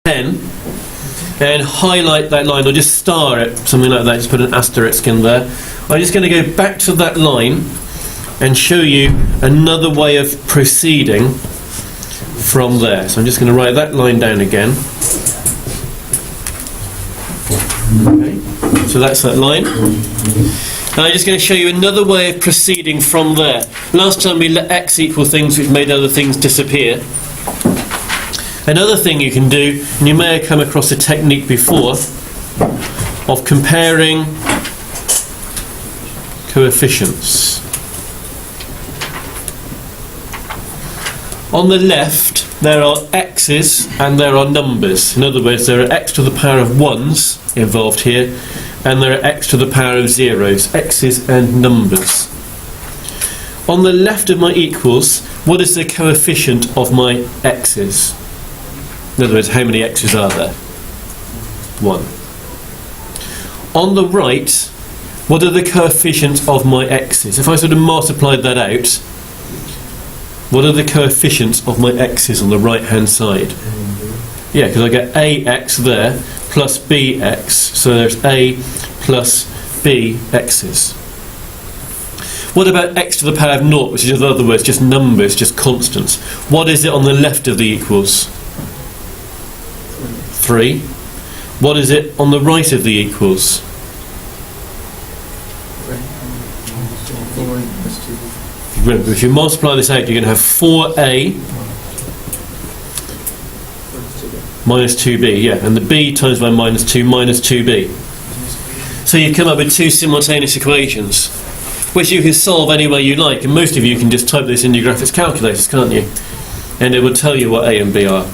pen and highlight that line, or just star it, something like that, just put an asterisk in there. I'm just going to go back to that line and show you another way of proceeding from there. So I'm just going to write that line down again. Okay. So that's that line. And I'm just going to show you another way of proceeding from there. Last time we let x equal things which made other things disappear. Another thing you can do, and you may have come across a technique before, of comparing coefficients. On the left, there are x's and there are numbers. In other words, there are x to the power of 1s involved here, and there are x to the power of 0s, x's and numbers. On the left of my equals, what is the coefficient of my x's? In other words, how many x's are there? 1. On the right, what are the coefficients of my x's? If I sort of multiplied that out, what are the coefficients of my x's on the right hand side? Yeah, because I get ax there plus bx, so there's a plus b x's. What about x to the power of 0, which is in other words just numbers, just constants? What is it on the left of the equals? 3. What is it on the right of the equals? Remember, if you multiply this out, you're going to have 4a minus 2b, yeah, and the b times by minus 2 minus 2b. So you come up with two simultaneous equations, which you can solve any way you like, and most of you can just type this in your graphics calculators, can't you? And it will tell you what a and b are.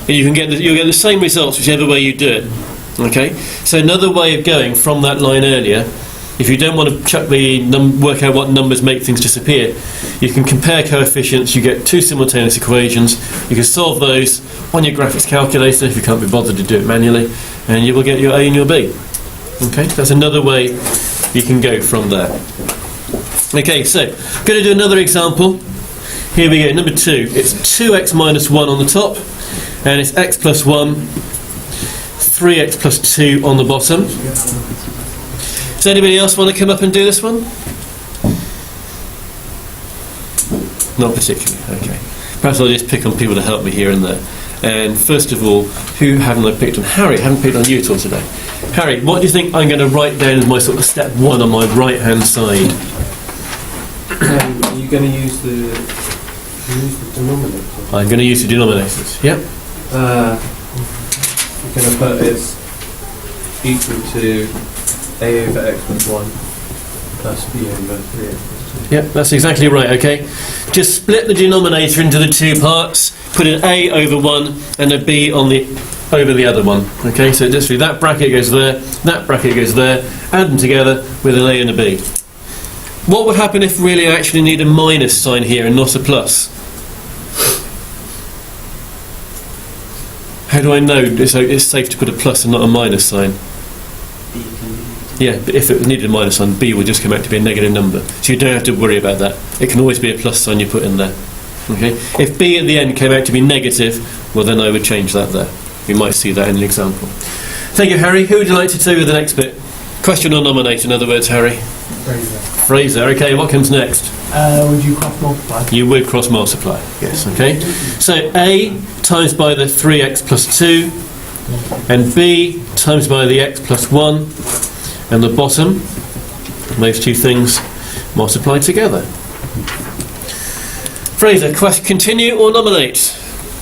And you'll get the same results whichever way you do it. Okay? So another way of going from that line earlier, if you don't want to work out what numbers make things disappear, you can compare coefficients, you get two simultaneous equations, you can solve those on your graphics calculator if you can't be bothered to do it manually, and you will get your A and your B. Okay, that's another way you can go from there. Okay, so I'm going to do another example. Here we go, number 2. It's 2x minus 1 on the top, and it's x plus 1, 3x plus 2 on the bottom. Does anybody else want to come up and do this one? Not particularly, okay. Perhaps I'll just pick on people to help me here and there. And first of all, who haven't I picked on? Harry, I haven't picked on you at all today. Harry, what do you think I'm going to write down as my sort of step 1 on my right hand side? Are you going to use the denominator? I'm going to use the denominators, yep. You're going to put it's equal to a over x plus 1 plus b over 3x plus 2. Yep, that's exactly right, okay. Just split the denominator into the two parts, put an a over 1 and a b over the other one. Okay, so just that bracket goes there, that bracket goes there, add them together with an a and a b. What would happen if really I actually need a minus sign here and not a plus? How do I know it's safe to put a plus and not a minus sign? Yeah, but if it needed a minus sign, b will just come out to be a negative number. So you don't have to worry about that. It can always be a plus sign you put in there. Okay? If b at the end came out to be negative, well then I would change that there. We might see that in an example. Thank you, Harry. Who would you like to do with the next bit? Question or nominate, in other words, Harry? Fraser. Okay, what comes next? Would you cross multiply? You would cross multiply, yes, okay. So a times by the 3x plus 2, and b times by the x plus 1, and the bottom, those two things multiplied together. Fraser, continue or nominate?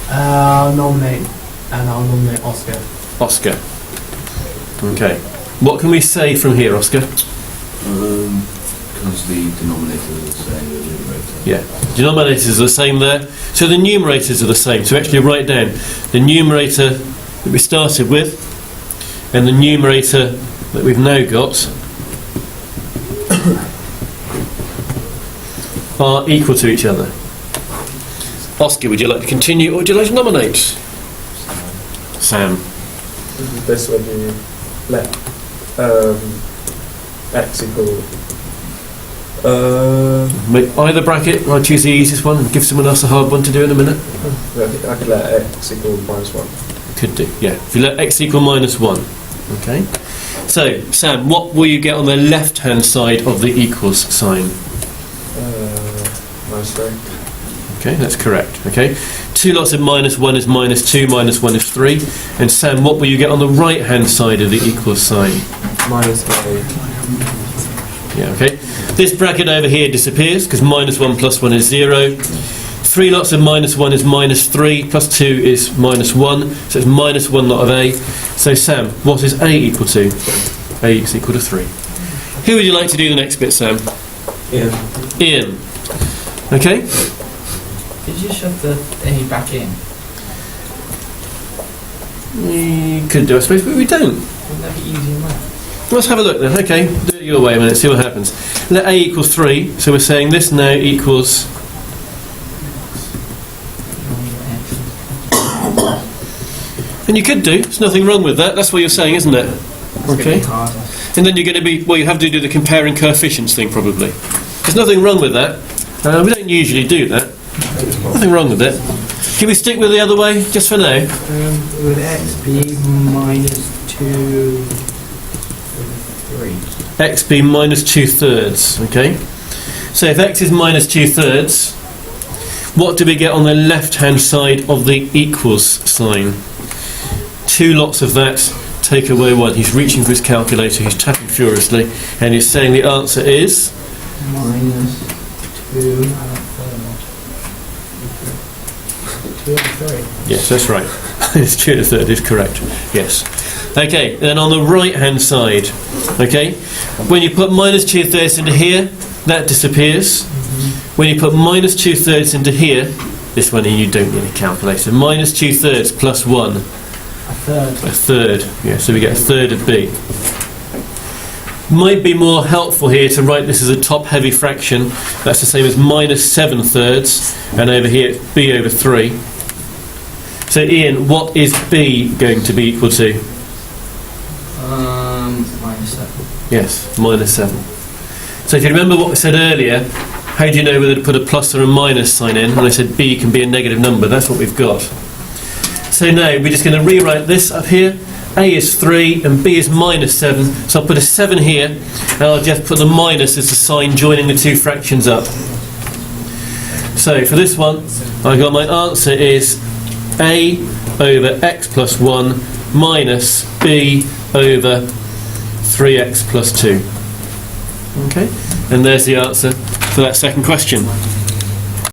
I'll nominate, and I'll nominate Oscar. Oscar. Okay. What can we say from here, Oscar? Because the denominator is the same as the numerator. Yeah, denominators are the same there. So the numerators are the same. So actually write down the numerator that we started with and the numerator that we've now got are equal to each other. Oscar, would you like to continue or would you like to nominate? Sam. This is the best when you let x equal Make either bracket, I'll choose the easiest one and give someone else a hard one to do in a minute. I could let x equal minus 1. Could do, yeah. If you let x equal minus 1. Okay. So, Sam, what will you get on the left-hand side of the equals sign? Minus 3. Okay, that's correct. Okay. 2 lots of minus 1 is minus 2, minus 1 is 3. And Sam, what will you get on the right-hand side of the equals sign? Minus 3. Yeah, okay. This bracket over here disappears because minus 1 plus 1 is 0. 3 lots of minus 1 is minus 3, plus 2 is minus 1, so it's minus 1 lot of A. So Sam, what is A equal to? A is equal to 3. Who would you like to do the next bit, Sam? Ian. Ian. Okay? Did you shove the A back in? We could do, I suppose, but we don't. Wouldn't that be easier now? Let's have a look then. Okay, do it your way a minute, see what happens. Let A equal 3, so we're saying this now equals... And you could do, there's nothing wrong with that, that's what you're saying, isn't it? Okay. And then you're going to be, well, you have to do the comparing coefficients thing probably. There's nothing wrong with that. We don't usually do that. Nothing wrong with it. Can we stick with the other way, just for now? Would x be minus 2 3? X be minus 2/3, okay? So if x is minus 2/3, what do we get on the left-hand side of the equals sign? 2 lots of that, take away 1. He's reaching for his calculator, he's tapping furiously, and he's saying the answer is? Minus 2 and 3. Yes, that's right. It's 2 1/3 is correct. Yes. Okay, then on the right-hand side, okay, when you put minus 2/3 into here, that disappears. When you put minus 2/3 into here, this one here you don't need a calculator. Minus 2/3 plus 1. A third. A third, yeah, so we get a third of B. Might be more helpful here to write this as a top-heavy fraction. That's the same as minus 7/3, and over here it's B over 3. So Ian, what is B going to be equal to? Minus 7. Yes, minus 7. So if you remember what we said earlier, how do you know whether to put a plus or a minus sign in? And I said B can be a negative number, that's what we've got. So now we're just going to rewrite this up here. A is 3 and B is minus 7. So I'll put a 7 here and I'll just put the minus as the sign joining the two fractions up. So for this one, I got my answer is A over x plus 1 minus B over 3x plus 2. Okay, and there's the answer for that second question.